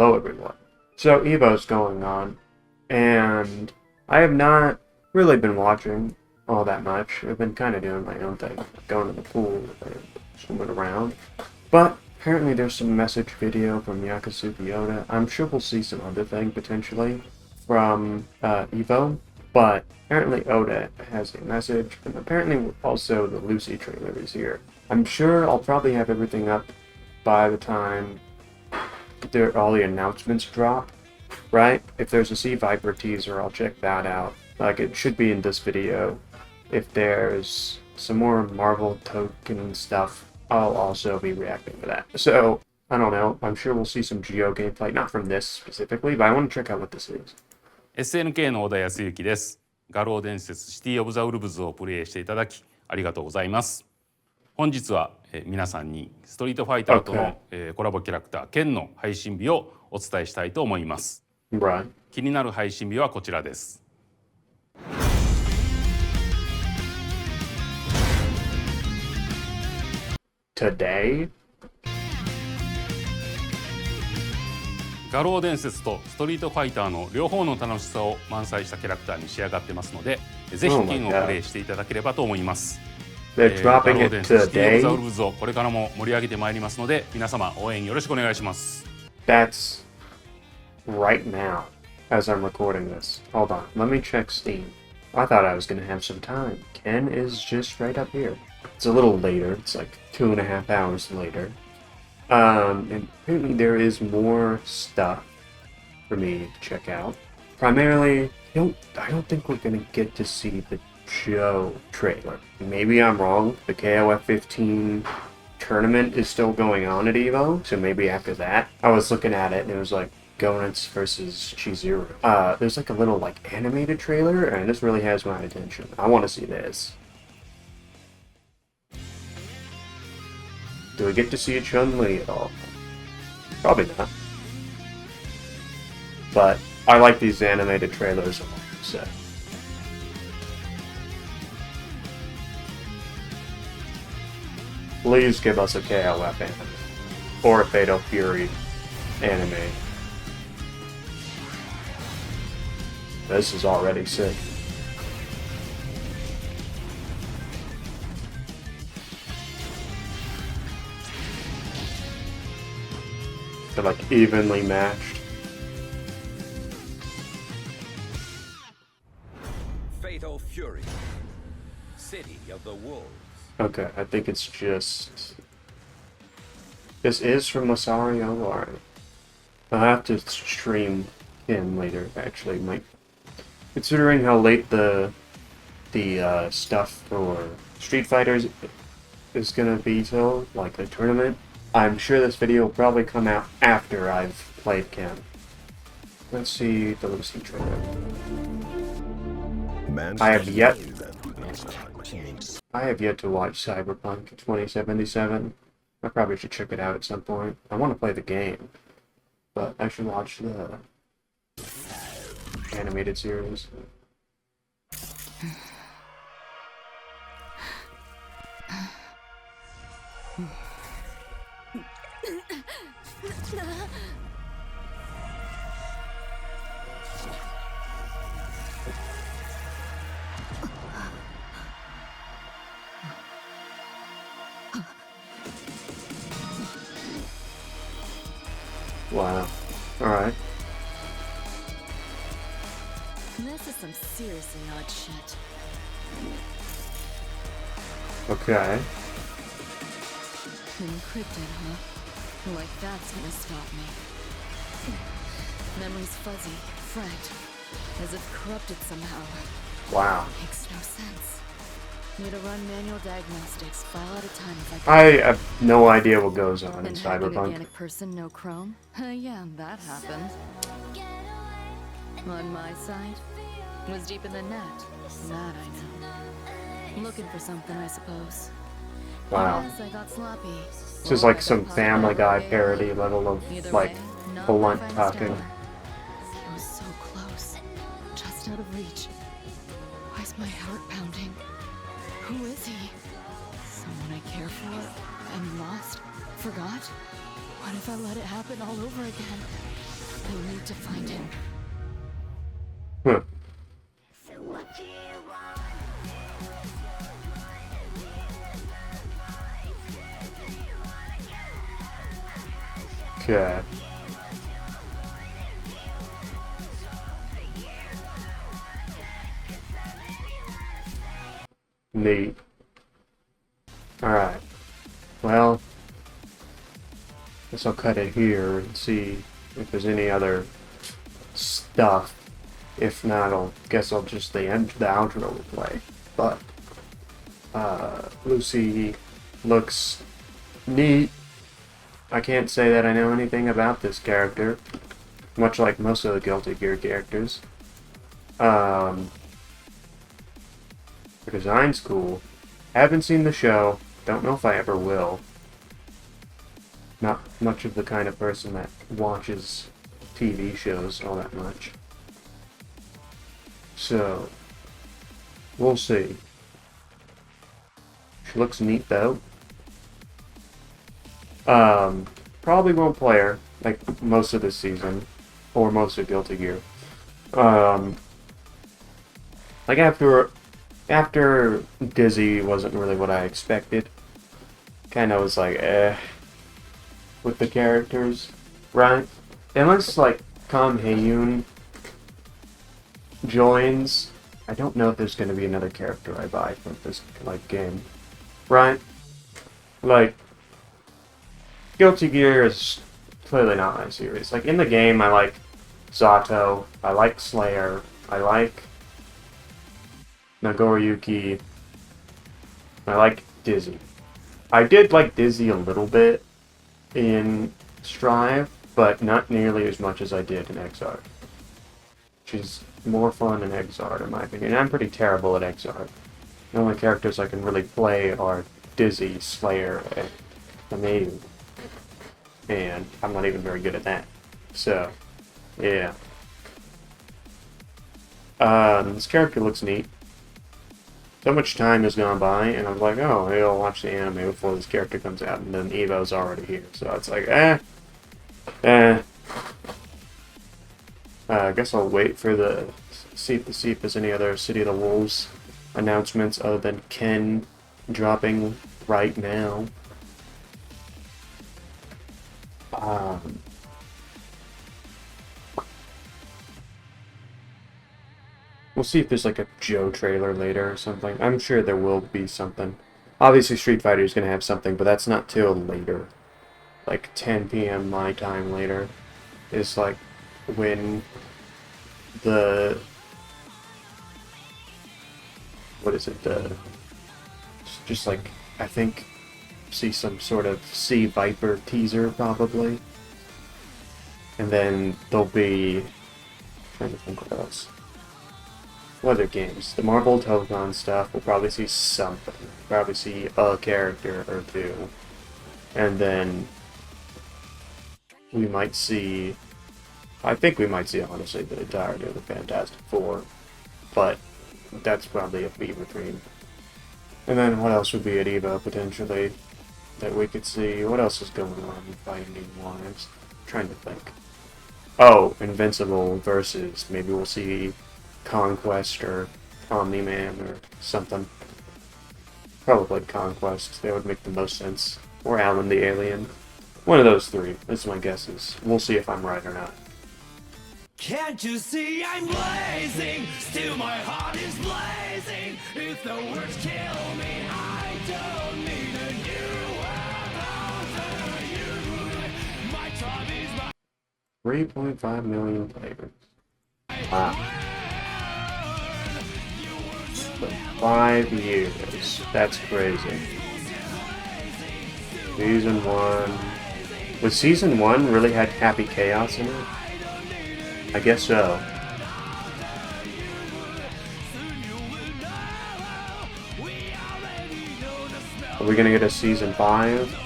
Hello everyone. So Evo's going on, and I have not really been watching all that much. I've been kind of doing my own thing, going to the pool and swimming around. But apparently there's some message video from Yakasugi Oda. I'm sure we'll see some other thing potentially from Evo, but apparently Oda has a message, and apparently also the Lucy trailer is here. I'm sure I'll probably have everything up by the time all the announcements drop, right? If there's a Sea Viper teaser, I'll check that out. Like, it should be in this video. If there's some more Marvel token stuff, I'll also be reacting to that. So, I don't know. I'm sure we'll see some Geo gameplay, not from this specifically, but I want to check out what this is. SNK の小田康之です。画廊伝説シティオブザウルブズをプレイしていただきありがとうございます。本日は皆さんにストリートファイターとのコラボキャラクターケンの配信日をお伝えしたいと思います。気になる配信日はこちらです。Today? 画廊伝説とストリートファイターの両方の楽しさを満載したキャラクターに仕上がってますので、ぜひケンをプレイしていただければと思います。They're dropping it today. ザウルブズをこれからも盛り上げてまいりますので、皆様応援よろしくお願いします。That's right now, as I'm recording this. Hold on, let me check Steam. I thought I was gonna have some time. Ken is just right up here. It's a little later. It's like 2.5 hours later. And apparently there is more stuff for me to check out. Primarily, I don't think we're gonna get to see the Joe trailer. Maybe I'm wrong. The KOF 15 tournament is still going on at Evo, so maybe after that. I was looking at it and it was like Gonitz versus Chizuru. There's like a little like animated trailer, and this really has my attention. I want to see this. Do we get to see a Chun-Li at all? Probably not. But I like these animated trailers a lot, so. Please give us a KOF anime. Or a Fatal Fury anime. This is already sick. They're like evenly matched. Fatal Fury. City of the Wolves. Okay, I think it's just... This is from Masario, alright. I'll have to stream him later, actually. Considering how late the stuff for Street Fighters is gonna be till, like the tournament, I'm sure this video will probably come out after I've played Ken. Let's see the Lucy trailer. I have yet to watch Cyberpunk 2077. I probably should check it out at some point. I want to play the game, but I should watch the animated series. Wow. Alright. This is some seriously odd shit. Okay. Encrypted, huh? Like that's gonna stop me. Memory's fuzzy, franked, as if corrupted somehow. Wow. Makes no sense. Need to run manual diagnostics, file at a time if I have no idea what goes on in and have an Cyberpunk. organic person, no chrome? Yeah, that happened. On my side, was deep in the net. That I know. Looking for something, I suppose. Wow. Yes, I got sloppy. This is like some Family Guy parody level of, like, blunt talking. He was so close. Just out of reach. Why's my heart pounding? Who is he? Someone I care for? And lost? Forgot? What if I let it happen all over again? to find him. Huh. Okay. Neat. Alright. Well, guess I'll cut it here and see if there's any other stuff. If not, guess I'll just the outro will play. But Lucy looks neat. I can't say that I know anything about this character, much like most of the Guilty Gear characters. Her design's cool. Haven't seen the show. Don't know if I ever will. Not much of the kind of person that watches TV shows all that much. So, we'll see. She looks neat though. Probably won't play her like most of the season, or most of Guilty Gear. Like after Dizzy wasn't really what I expected. Kind of was like, with the characters, right? Unless like Kam Hae-yoon joins, I don't know if there's going to be another character I buy from this like game, right? Like Guilty Gear is clearly not my series. Like in the game, I like Zato, I like Slayer, I like Nagoriyuki, I like Dizzy. I did like Dizzy a little bit in Strive, but not nearly as much as I did in Exarch. She's more fun in Exarch, in my opinion. I'm pretty terrible at Exarch. The only characters I can really play are Dizzy, Slayer, and Amayu. And I'm not even very good at that. So, yeah. This character looks neat. So much time has gone by, and I'm like, oh, maybe I'll watch the anime before this character comes out, and then Evo's already here. So it's like, I guess I'll wait for see if there's any other City of the Wolves announcements other than Ken dropping right now. We'll see if there's like a Joe trailer later or something. I'm sure there will be something. Obviously Street Fighter is going to have something, but that's not till later. Like 10 p.m. my time later is like when the... What is it? Just like, I think, see some sort of Sea Viper teaser probably. And then there'll be... I'm trying to think what else. What other games? The Marvel Token stuff, we'll probably see something. Probably see a character or two. And then we might see... I think we might see, honestly, the entirety of the Fantastic Four. But that's probably a fever dream. And then what else would be at EVO, potentially, that we could see? What else is going on fighting-wise? I'm trying to think. Oh, Invincible versus... Maybe we'll see Conquest or Omni-Man or something. Probably Conquest. That would make the most sense. Or Alan the Alien. One of those three. That's my guesses. We'll see if I'm right or not. Can't you see I'm blazing? Still my heart is blazing. If the words kill me, I don't need a new world over you. My tribe is my 3.5 million players. Wow. For 5 years. That's crazy. Season 1. Was Season 1 really had Happy Chaos in it? I guess so. Are we gonna get a Season 5?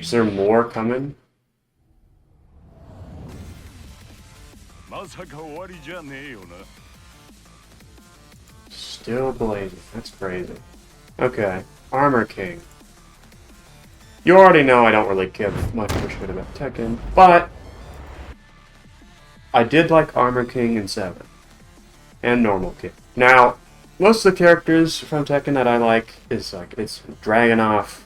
Is there more coming? Still blazing. That's crazy. Okay, Armor King. You already know I don't really give much of a shit about Tekken, but I did like Armor King in 7. And Normal King. Now, most of the characters from Tekken that I like is it's Dragunov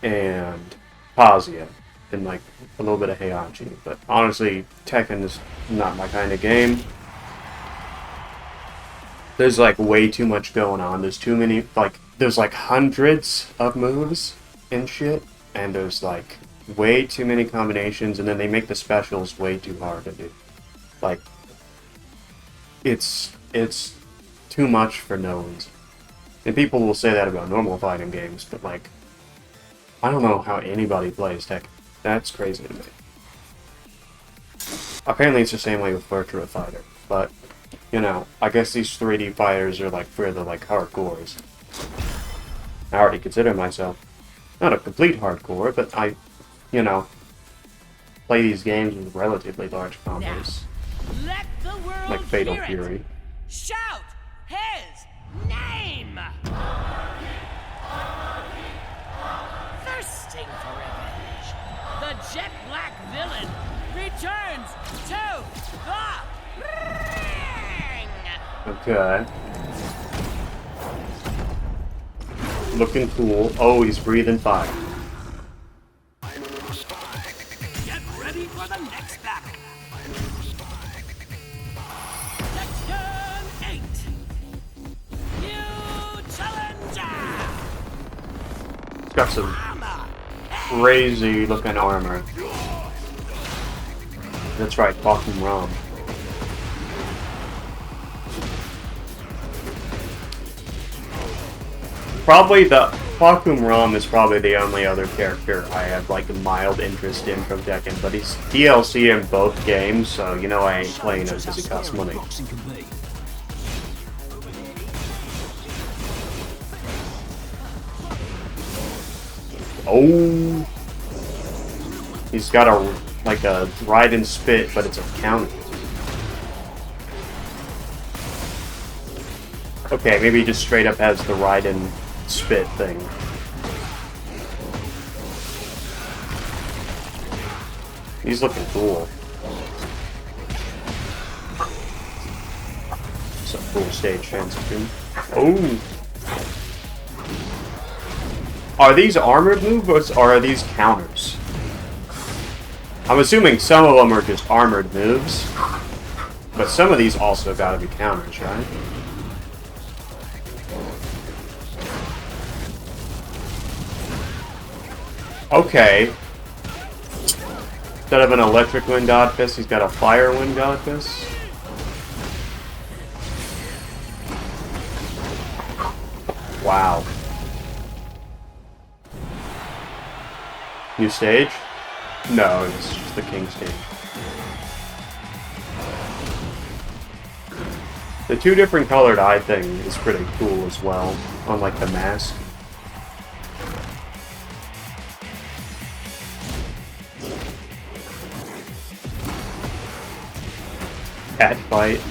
and Kazuya, and like a little bit of Heihachi. But honestly, Tekken is not my kind of game. There's like way too much going on. There's too many, there's like hundreds of moves and shit, and there's like way too many combinations, and then they make the specials way too hard to do. Like, it's too much for no reason. And people will say that about normal fighting games, but like, I don't know how anybody plays Tekken. That's crazy to me. Apparently it's the same way with Virtua Fighter, but, you know, I guess these 3D fighters are like for the like hardcores. I already consider myself not a complete hardcore, but I, you know, play these games with relatively large combos. Let the world Like Fatal hear it. Fury. Shout his name! Thirsting for revenge, the jet black villain returns to the ring! Okay. Looking cool. Oh, he's breathing fire. Get ready for the next battle! Section 8! New challenger! He's got some Armor! crazy looking armor. That's right, fucking Rom. Probably the Fakum Rom is probably the only other character I have like a mild interest in from Tekken, but he's DLC in both games, so you know I ain't playing it because it costs money. Oh, he's got a like a ride and spit, but it's a counter. Okay, maybe he just straight up has the ride and spit thing. He's looking cool. Some cool stage transition. Oh! Are these armored moves or are these counters? I'm assuming some of them are just armored moves, but some of these also gotta be counters, right? Okay. Instead of an electric wind god fist, he's got a fire wind god fist. Wow. New stage? No, it's just the king stage. The two different colored eye thing is pretty cool as well, unlike the mask. Cat fight.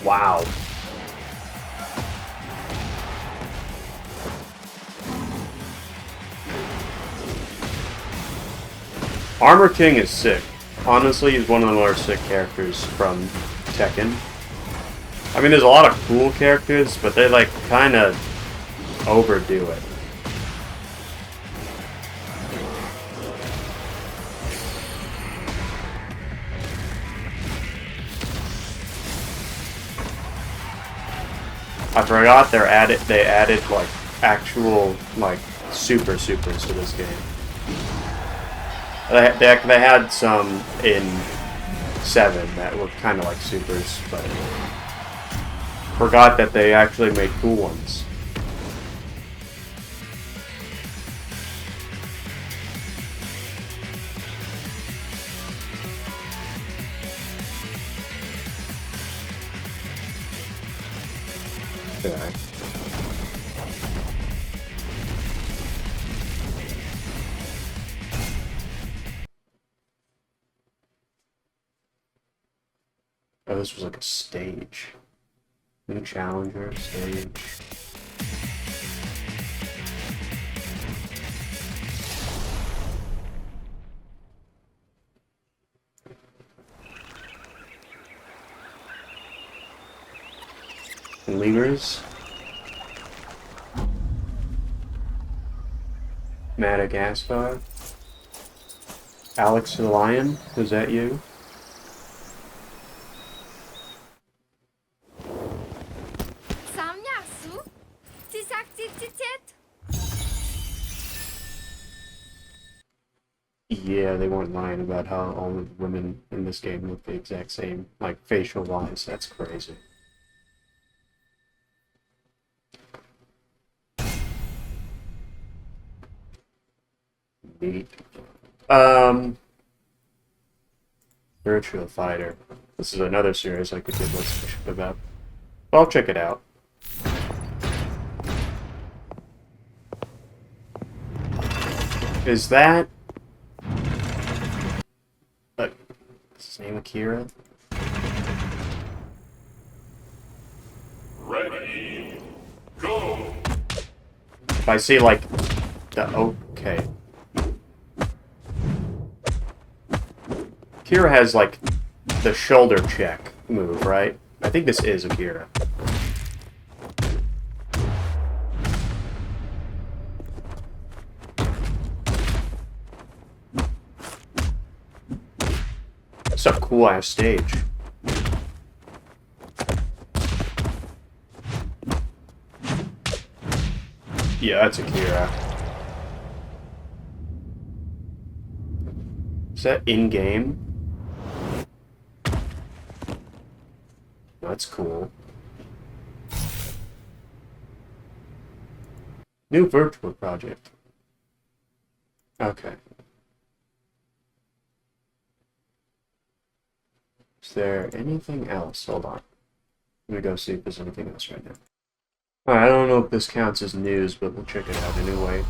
Wow. Armor King is sick. Honestly, he's one of the more sick characters from Tekken. I mean, there's a lot of cool characters, but they like kind of overdo it. I forgot they added like actual like supers to this game. They had some in 7 that were kind of like supers, but forgot that they actually made cool ones. Okay. Oh, this was like a stage. New challenger stage. Levers. Madagascar. Alex the Lion, was that you? Yeah, they weren't lying about how all the women in this game look the exact same, like facial-wise. That's crazy. Neat. Virtual Fighter. This is another series I could give less about. Well, I'll check it out. Is that... is his name Akira? Ready, go! If I see, like, the... Okay. Akira has, like, the shoulder check move, right? I think this is Akira. It's a cool-ass stage. Yeah, that's Akira. Is that in-game? That's cool. New virtual project. Okay. Is there anything else? Hold on. Let me go see if there's anything else right now. Alright, I don't know if this counts as news, but we'll check it out anyway.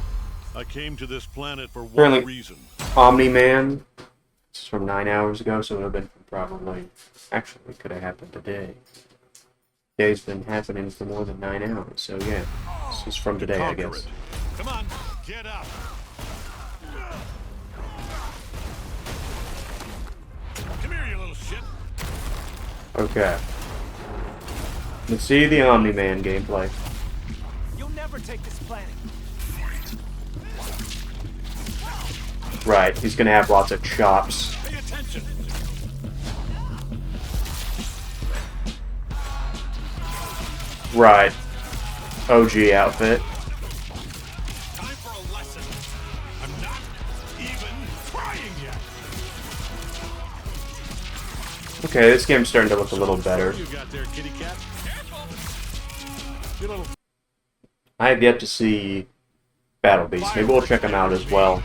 I came to this planet for one Apparently- reason. Omni-Man. This is from 9 hours ago, so it would have been probably... Actually, it could have happened today. Day's been happening for more than 9 hours, so yeah. This is from today, I Conquer guess. it. Come on, get up. Come here, you little shit. Okay. Let's see the Omni-Man gameplay. You'll never take this planet. Right, he's gonna have lots of chops. Pay attention. Right. OG outfit. Time for a lesson. I'm not even trying yet. Okay, this game's starting to look a little better. What you got there, kitty cat? You little I have yet to see Battle Beast. Maybe we'll check them out as well.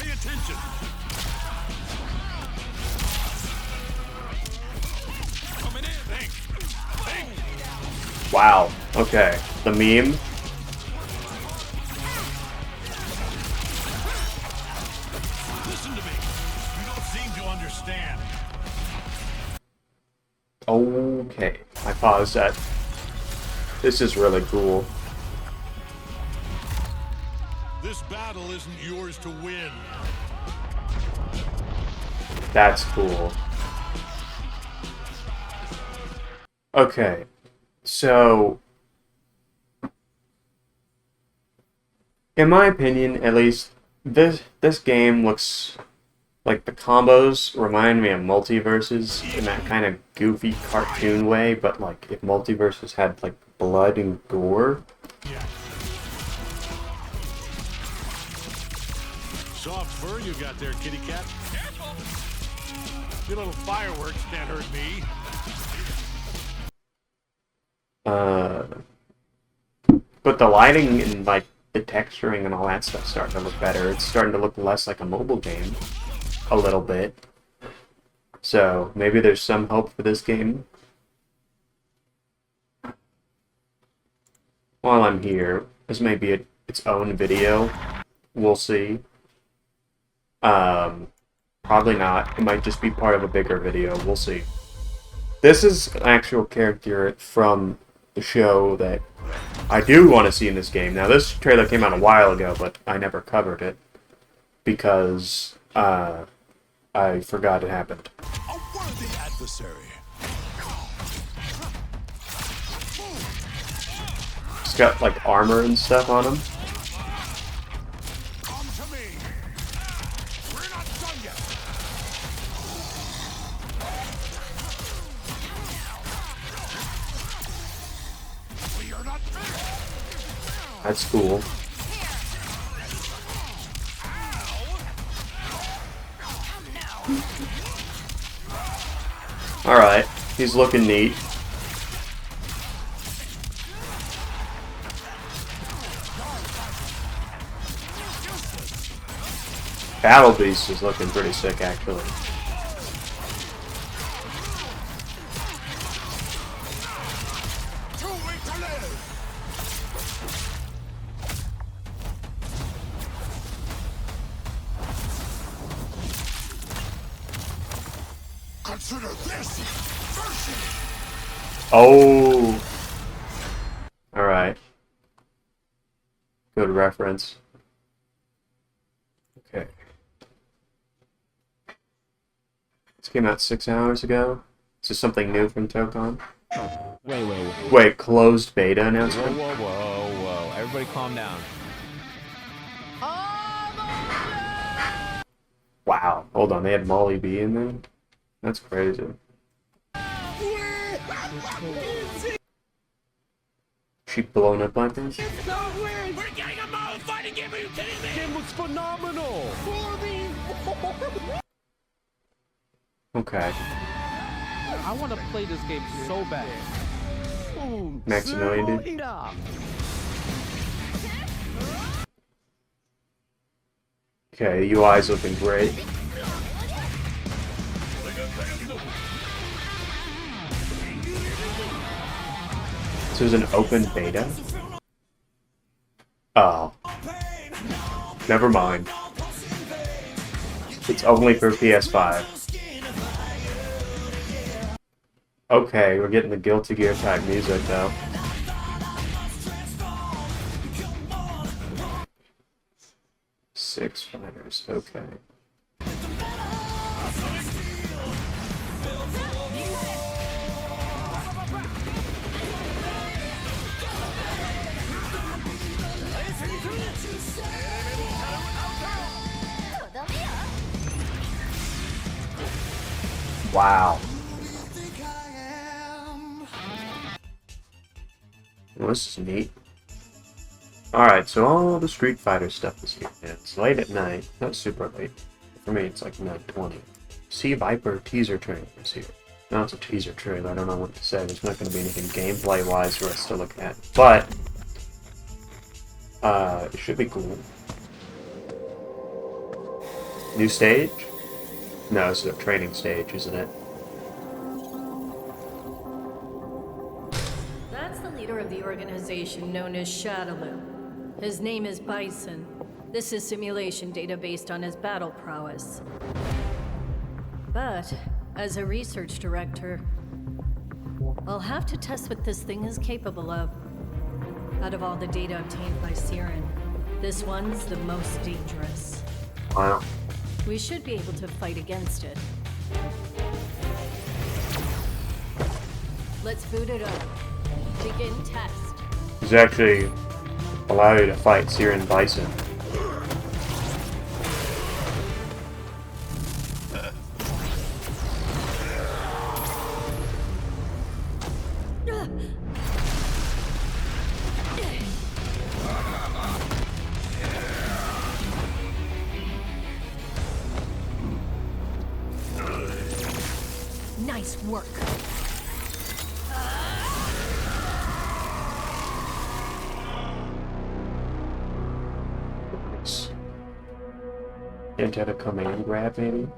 pay attention. Coming in. Think. Wow. Okay. The meme. Listen to me. You don't seem to understand. Okay. I paused that. This is really cool. This battle isn't yours to win. That's cool. Okay. So, in my opinion, at least, this game looks like the combos remind me of Multiverses in that kind of goofy cartoon way, but like if Multiverses had like blood and gore. Yeah. Soft fur you got there, kitty cat. Your little fireworks can't hurt me. But the lighting and like the texturing and all that stuff's starting to look better. It's starting to look less like a mobile game. A little bit. So maybe there's some hope for this game. While I'm here, this may be its own video. We'll see. Probably not. It might just be part of a bigger video. We'll see. This is an actual character from the show that I do want to see in this game. Now, this trailer came out a while ago, but I never covered it because I forgot it happened. A worthy adversary. It's got like armor and stuff on him. Come to me. We're not done yet. We are not finished. That's cool. Alright, he's looking neat. Battle Beast is looking pretty sick, actually. Too weak to live. Consider this mercy. Oh! Alright. Good reference. Okay. This came out 6 hours ago. Is this something new from Tokon? Wait. Wait, closed beta Whoa, announcement? whoa. Everybody calm down. Wow. Hold on, they had Molly B in there? That's crazy. She blown up like this? We're getting a mode fighting game. Are you kidding me? Game was phenomenal! Okay. I want to play this game so bad. Maximilian, dude. Slow it up. Okay, the UI's looking great. This is an open beta? Oh. Never mind. It's only for PS5. Okay, we're getting the Guilty Gear type music though. Six fighters, okay. Wow. Well, this is neat. Alright, so all the Street Fighter stuff is here. It's late at night. Not super late. For me, it's like 9:20. Sea Viper teaser trailer is here. Now it's a teaser trailer. I don't know what to say. There's not going to be anything gameplay-wise for us to look at. But, it should be cool. New stage? No, it's a training stage, isn't it? That's the leader of the organization known as Shadaloo. His name is Bison. This is simulation data based on his battle prowess. But, as a research director, I'll have to test what this thing is capable of. Out of all the data obtained by Siren, this one's the most dangerous. Wow. We should be able to fight against it. Let's boot it up. Begin test. Does it actually allow you to fight Siren Bison? Nice work. Nice. Hint at a command grab, maybe?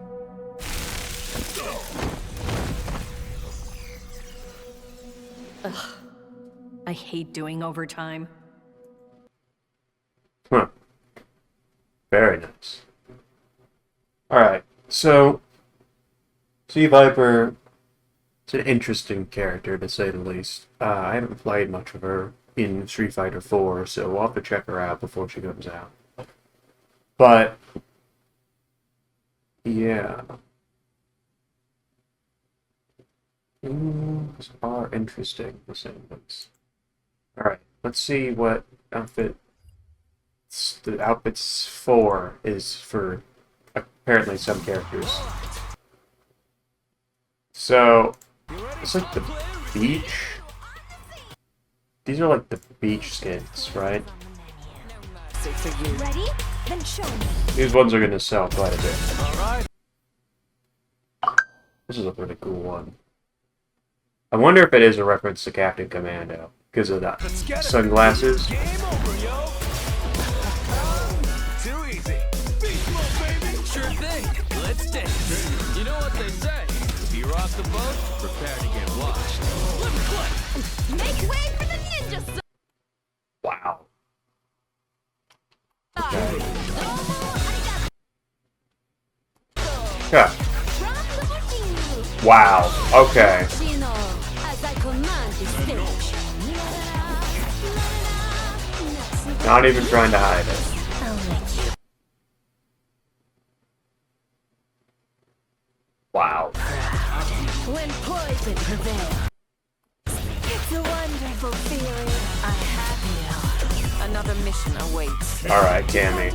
I hate doing overtime. Huh. Very nice. Alright, so Sea Viper is an interesting character to say the least. I haven't played much of her in Street Fighter 4, so we'll have to check her out before she comes out. But yeah. These are interesting, the same. Alright, let's see what outfit the outfits for is for apparently some characters. So, it's like the beach. These are like the beach skins, right? Ready? Then show me. These ones are gonna sell quite a bit. This is a pretty cool one. I wonder if it is a reference to Captain Commando because of that sunglasses. Game over, yo. Too easy. Beast mode, baby. Sure thing. Let's dance. You know what they say? If you rock the boat, prepare to get washed. Let me play. Make way for the ninja. Wow. Okay. Yeah. Wow. Okay. Not even trying to hide it. Wow. When poison prevails. It's a wonderful feeling. I have you. Another mission awaits. Alright, Cammy.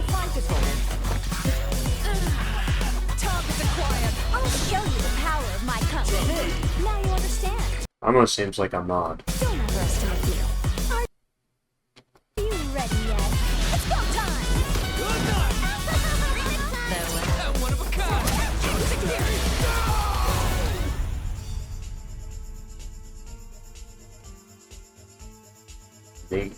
Talk is acquired. I'll show you the power of my company. Now you understand. Almost seems like a mod. Don't underestimate me. Are you ready yet? It's go time! One of a kind. Neat.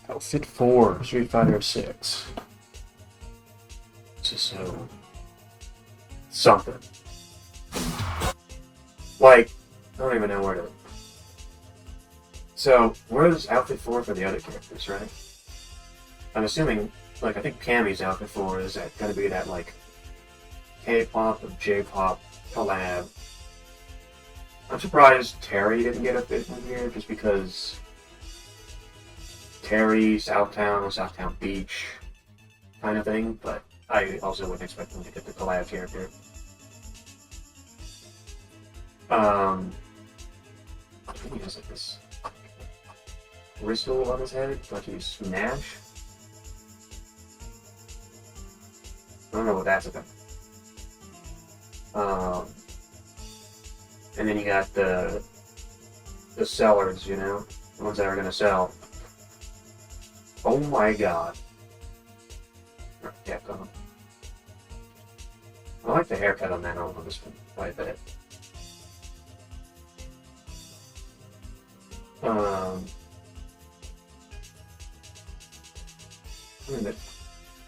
Outfit 4, Street Fighter 6. This is so... something. Like, I don't even know where to... So, where's outfit 4 for the other characters, right? I'm assuming, like, I think Cammy's outfit 4 is gonna be that, like, K-pop or J-pop collab. I'm surprised Terry didn't get a fit in here, just because Terry, Southtown Beach kind of thing, but I also wouldn't expect him to get the collab character. I think he has like this crystal on his head, like he's Smash. I don't know what that's about. And then you got the sellers, you know, the ones that are gonna sell. Oh my god. Yeah, come on. I like the haircut on that on this one quite a bit.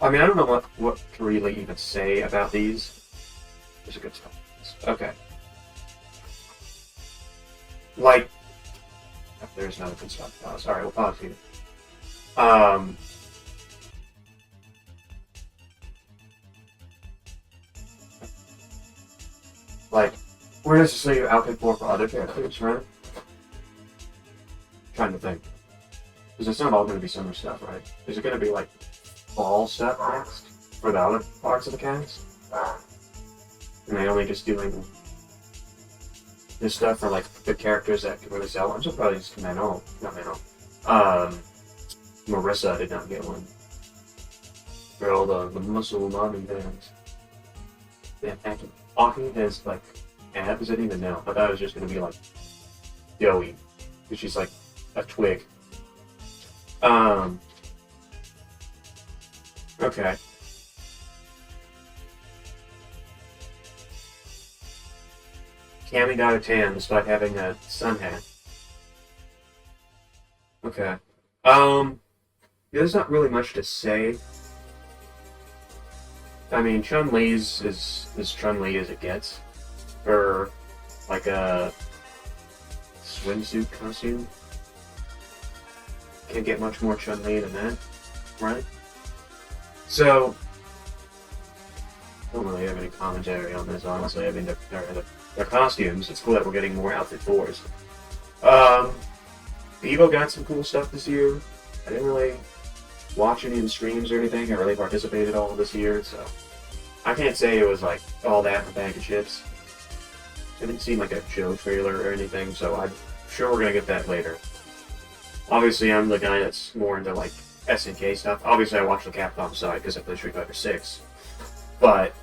I mean, I don't know what to really even say about these. There's a good stuff. Okay. Like, there's another good stuff. Oh, sorry, we'll pause here. Like, where does this leave your outfit for other characters, right? Trying to think. Because it's not all going to be summer stuff, right? Is it going to be, like, fall stuff next for the other parts of the cast? And they only just doing this stuff for, like, the characters that can really sell? I'm surprised Marissa did not get one. For all the muscle mommy bands. Damn, Aki has, like, abs, I didn't even know. I thought it was just going to be, like, doughy. Because she's, like, a twig. Okay. Cammy got a tan despite having a sun hat. Okay. There's not really much to say. I mean, Chun-Li's is as Chun-Li as it gets. For, like, a swimsuit costume. Can't get much more Chun-Li than that, right? So, don't really have any commentary on this, honestly. I mean, their costumes. It's cool that we're getting more outfit 4s. Evo got some cool stuff this year. I didn't really watch any of the streams or anything. I really participated all this year, so I can't say it was like all that in a bag of chips. It didn't seem like a Joe trailer or anything, so I'm sure we're gonna get that later. Obviously, I'm the guy that's more into like SNK stuff. Obviously, I watch the Capcom side because I play Street Fighter 6. But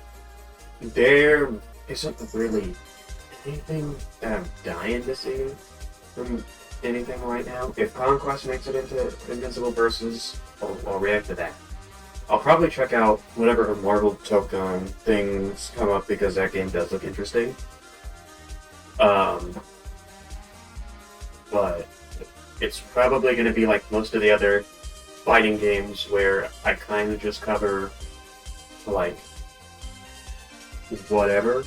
there isn't really anything that I'm dying to see from anything right now. If Conquest makes it into Invincible Versus, I'll react to that. I'll probably check out whatever Marvel Token things come up because that game does look interesting. But it's probably going to be like most of the other fighting games where I kind of just cover like whatever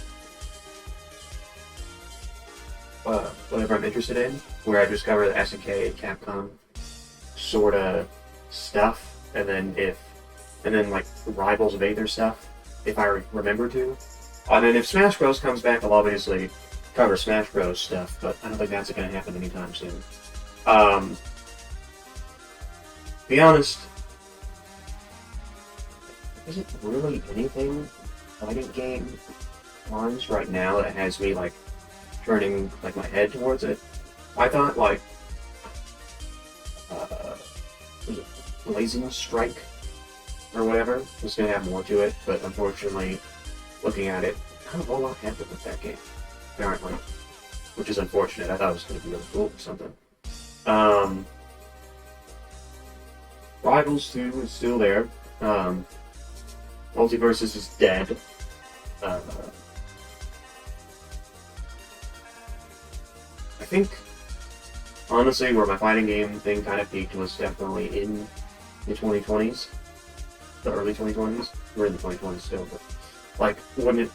I'm interested in, where I just cover the SNK and Capcom sort of stuff, and then like Rivals of Aether stuff if I remember to. And then if Smash Bros comes back, I'll obviously cover Smash Bros stuff, but I don't think that's going to happen anytime soon. Be honest, there isn't really anything fighting game wise right now that has me like turning like my head towards it. I thought like was it Blazing Strike or whatever was gonna have more to it, but unfortunately, looking at it, not a whole lot happened with that game, apparently, which is unfortunate. I thought it was gonna be really cool or something. Rivals 2 is still there. Multiversus is dead. I think, honestly, where my fighting game thing kind of peaked was definitely in the 2020s. The early 2020s. We're in the 2020s still, but like when it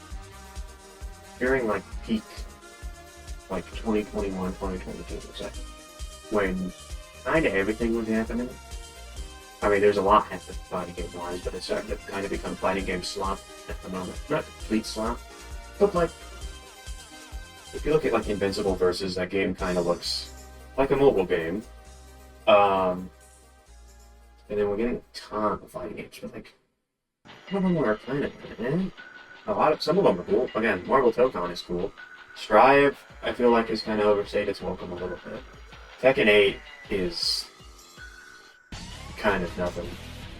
during like peak like 2021, 2022 was like when kind of everything was happening. I mean, there's a lot happening fighting game wise, but it's starting to kind of become fighting game slop at the moment. Not complete slop, but like if you look at like Invincible Versus, that game kind of looks like a mobile game. And then we're getting a ton of fighting games, but like some of them are kind of some of them are cool. Again, Marvel Token is cool. Strive, I feel like, has kind of overstayed its welcome a little bit. Tekken 8 is kind of nothing.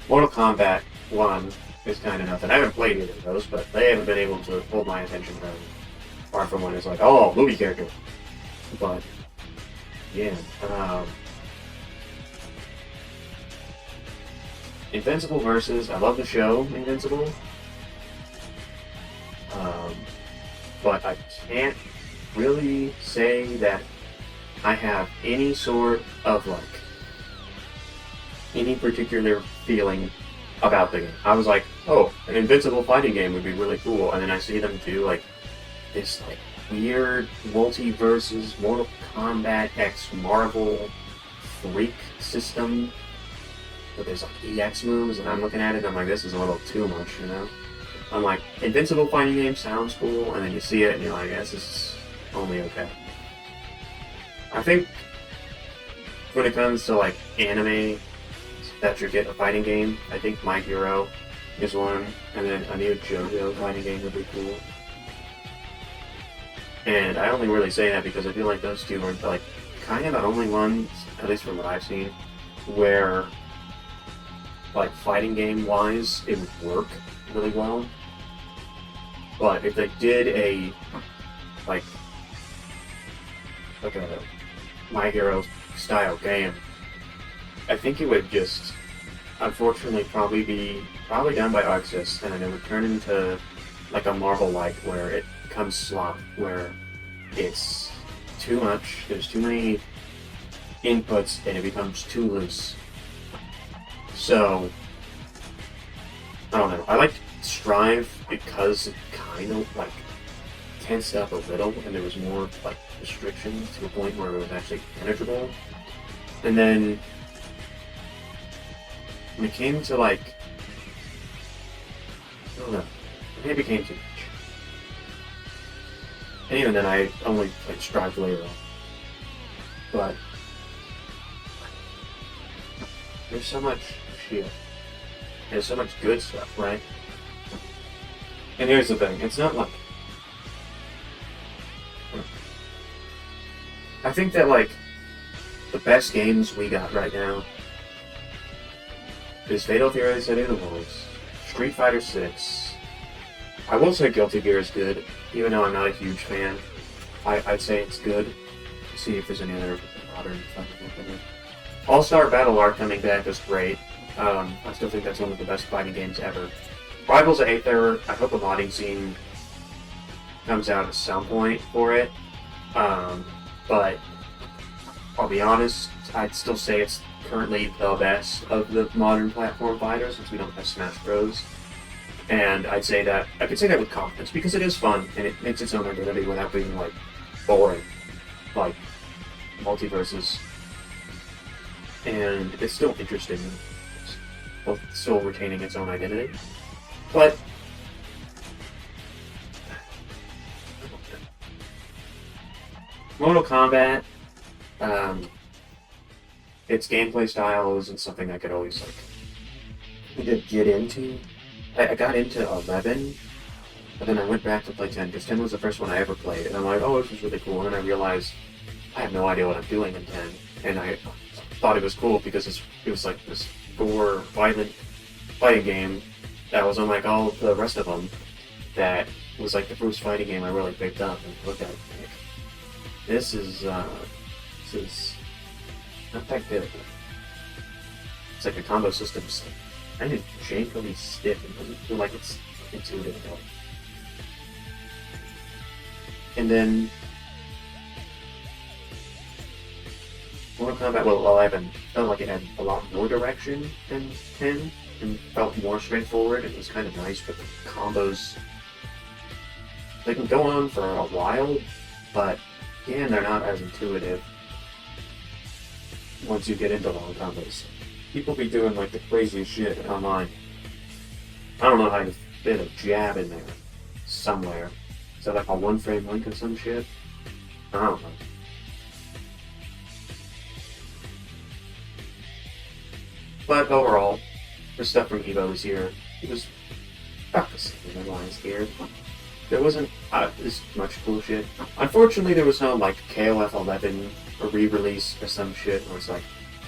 Mortal Kombat 1 is kind of nothing. I haven't played either of those, but they haven't been able to hold my attention very apart from when it's like, oh, movie character. But yeah, Invincible Versus, I love the show Invincible, but I can't really say that I have any sort of like any particular feeling about the game. I was like, oh, an Invincible fighting game would be really cool, and then I see them do like this like weird multiverses Mortal Kombat X Marvel freak system. But there's like EX moves, and I'm looking at it and I'm like, this is a little too much, you know? I'm like, Invincible fighting game sounds cool, and then you see it and you're like, yes, this is only okay. I think when it comes to like anime that should get a fighting game, I think My Hero is one, and then a new JoJo fighting game would be cool. And I only really say that because I feel like those two are like kind of the only ones, at least from what I've seen, where like fighting game wise it would work really well. But if they did a like a My Hero style game, I think it would just unfortunately probably be done by Arxis, and then it would turn into like a Marvel like where it becomes slop, where it's too much, there's too many inputs, and it becomes too loose. So I don't know. I liked Strive because it kind of like tensed up a little, and there was more like restrictions to a point where it was actually penetrable. And then when it came to like, I don't know, it became too much. And even then, I only played Strive later on. But there's so much shit. There's so much good stuff, right? And here's the thing, it's not like... I think that, like, the best games we got right now is Fatal Fury City of the Wolves, Street Fighter 6. I will say Guilty Gear is good, even though I'm not a huge fan. I'd say it's good. See if there's any other modern fighting game. All-Star Battle Arc coming back is great. I still think that's one of the best fighting games ever. Rivals of Aether, I hope a modding scene comes out at some point for it. But I'll be honest, I'd still say it's currently the best of the modern platform fighters since we don't have Smash Bros. And I could say that with confidence because it is fun and it makes its own identity without being like boring, like multiverses. And it's still interesting, while still retaining its own identity. But Mortal Kombat, its gameplay style isn't something I could always like get into. I got into 11, but then I went back to play 10 because 10 was the first one I ever played, and I'm like, oh, this is really cool. And then I realized I have no idea what I'm doing in 10, and I thought it was cool because it was like this gore, violent fighting game that was unlike all the rest of them. That was like the first fighting game I really picked up and looked at. Like, this is not that good. It's like the combo system's kind of jankily stiff and doesn't feel like it's intuitive at all. And then Mortal Kombat, well, 11 felt like it had a lot more direction than 10 and felt more straightforward. It was kind of nice, but the combos, they can go on for a while, but again, they're not as intuitive once you get into long combos. People be doing like the craziest shit online. I don't know how you fit a jab in there somewhere. Is that like a one frame link or some shit? I don't know. But overall, the stuff from Evo this year, it was about the same as last year. There wasn't as much cool shit. Unfortunately, there was no like KOF 11 or re-release or some shit where it's like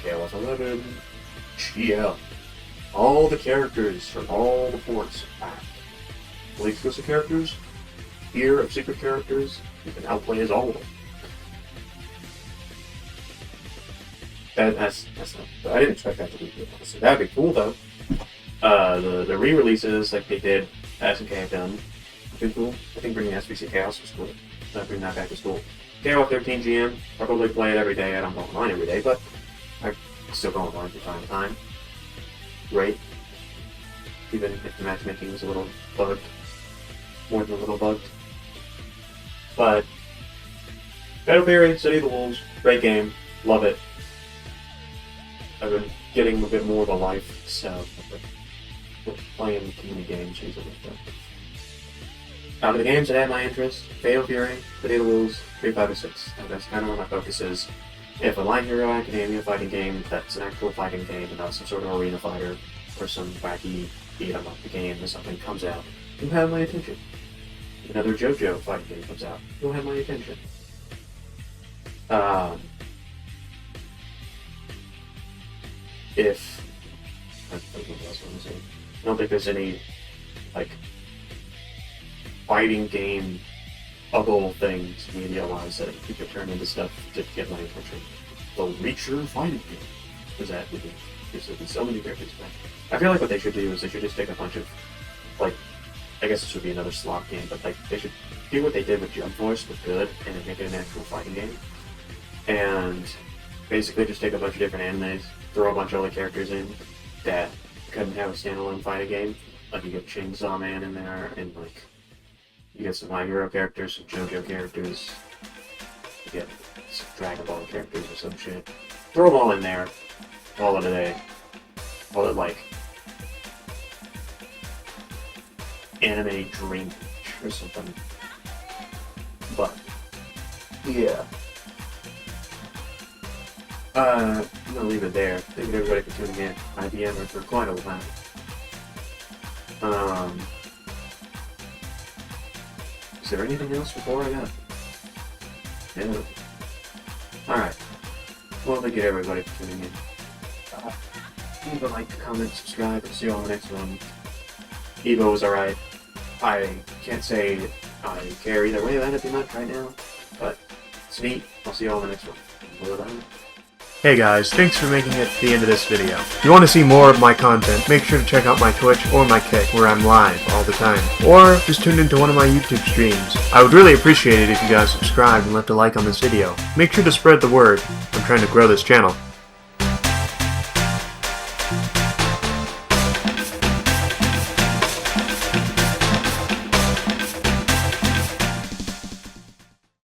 KOF 11, GL. All the characters from all the ports back. Fully exclusive characters, here of secret characters, you can outplay as all of them. That's not, I didn't expect that to be good, honestly. That'd be cool though. The re-releases like they did, SNK have done, been cool. I think bringing SBC Chaos was cool. Bringing that back was cool. KOF 13 GM, I probably play it every day. I don't go online every day, but I still go online from time to time. Great. Even if the matchmaking was a little bugged. More than a little bugged. But Fatal Fury, City of the Wolves, great game. Love it. I've been getting a bit more of a life, so playing community games recently. Out of the games that had my interest, Fatal Fury, City of the Wolves, Street Fighter 6. And that's kind of where my focus is. If a Light Hero Academia fighting game that's an actual fighting game and not some sort of arena fighter or some wacky beat 'em up game or something comes out, you'll have my attention. Another JoJo fighting game comes out, you'll have my attention. If I don't know what else I want to say. I don't think there's any like fighting game bubble things media-wise that you could turn into stuff to get my attention. The Reacher fighting game. Because that would be, there's so many characters back. I feel like what they should do is they should just take a bunch of, like, I guess this would be another slot game, but like they should do what they did with Jump Force with Good and then make it an actual fighting game. And basically just take a bunch of different animes, throw a bunch of other characters in that couldn't have a standalone fighting game. Like you get Chainsaw Man in there and like you get some My Hero characters, some JoJo characters, you get some Dragon Ball characters or some shit. Throw them all in there, all in a day. All it like anime dream or something. But yeah. I'm gonna leave it there. Thank you everybody for tuning in. IBM for quite a while. Is there anything else before I got? No. Alright. Well, thank you everybody for tuning in. Leave a like, comment, subscribe, and see you on the next one. Evo was alright. I can't say I care either way about it too much right now, but it's neat. I'll see you all in the next one. Bye-bye. Hey guys, thanks for making it to the end of this video. If you want to see more of my content, make sure to check out my Twitch or my Kick, where I'm live all the time. Or just tune into one of my YouTube streams. I would really appreciate it if you guys subscribed and left a like on this video. Make sure to spread the word. I'm trying to grow this channel.